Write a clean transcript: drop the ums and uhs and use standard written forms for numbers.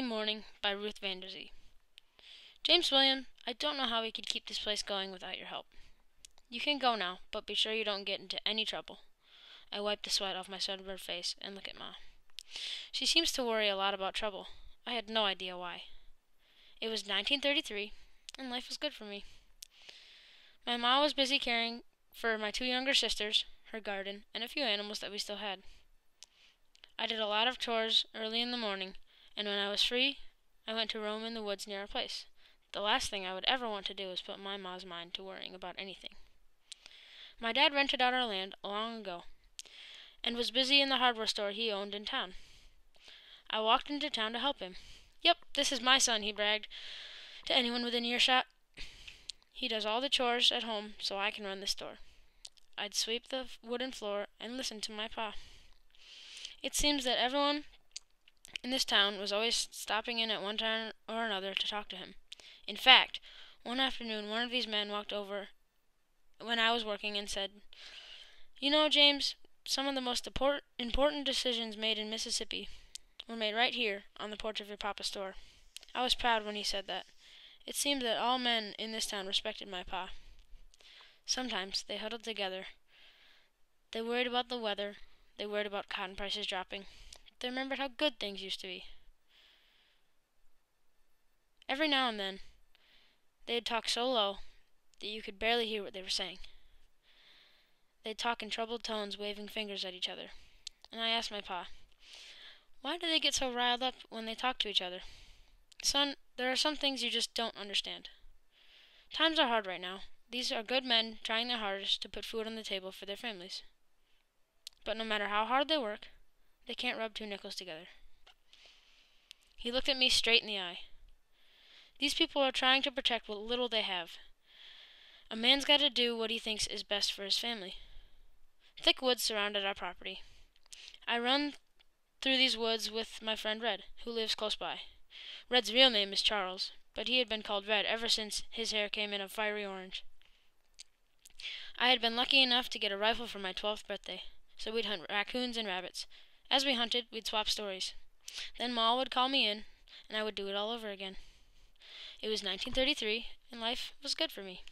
Morning by Ruth Vandenbroek. James William, I don't know how we could keep this place going without your help. You can go now, but be sure you don't get into any trouble. I wipe the sweat off my sunburned face and look at Ma. She seems to worry a lot about trouble. I had no idea why. It was 1933, and life was good for me. My Ma was busy caring for my two younger sisters, her garden, and a few animals that we still had. I did a lot of chores early in the morning, and when I was free, I went to roam in the woods near our place. The last thing I would ever want to do is put my Ma's mind to worrying about anything. My dad rented out our land long ago, and was busy in the hardware store he owned in town. I walked into town to help him. "Yep, this is my son," he bragged to anyone within earshot. "He does all the chores at home so I can run the store." I'd sweep the wooden floor and listen to my pa. It seems that everyone in this town was always stopping in at one time or another to talk to him. In fact, one afternoon one of these men walked over when I was working and said, "You know, James, some of the most important decisions made in Mississippi were made right here on the porch of your papa's store." I was proud when he said that. It seemed that all men in this town respected my pa. Sometimes they huddled together. They worried about the weather. They worried about cotton prices dropping. They remembered how good things used to be. Every now and then, they'd talk so low that you could barely hear what they were saying. They'd talk in troubled tones, waving fingers at each other. And I asked my pa, "Why do they get so riled up when they talk to each other?" "Son, there are some things you just don't understand. Times are hard right now. These are good men trying their hardest to put food on the table for their families. But no matter how hard they work, they can't rub two nickels together." He looked at me straight in the eye. "These people are trying to protect what little they have. A man's got to do what he thinks is best for his family." Thick woods surrounded our property. I run through these woods with my friend Red, who lives close by. Red's real name is Charles, but he had been called Red ever since his hair came in a fiery orange. I had been lucky enough to get a rifle for my 12th birthday, so we'd hunt raccoons and rabbits. As we hunted, we'd swap stories. Then Ma would call me in, and I would do it all over again. It was 1933, and life was good for me.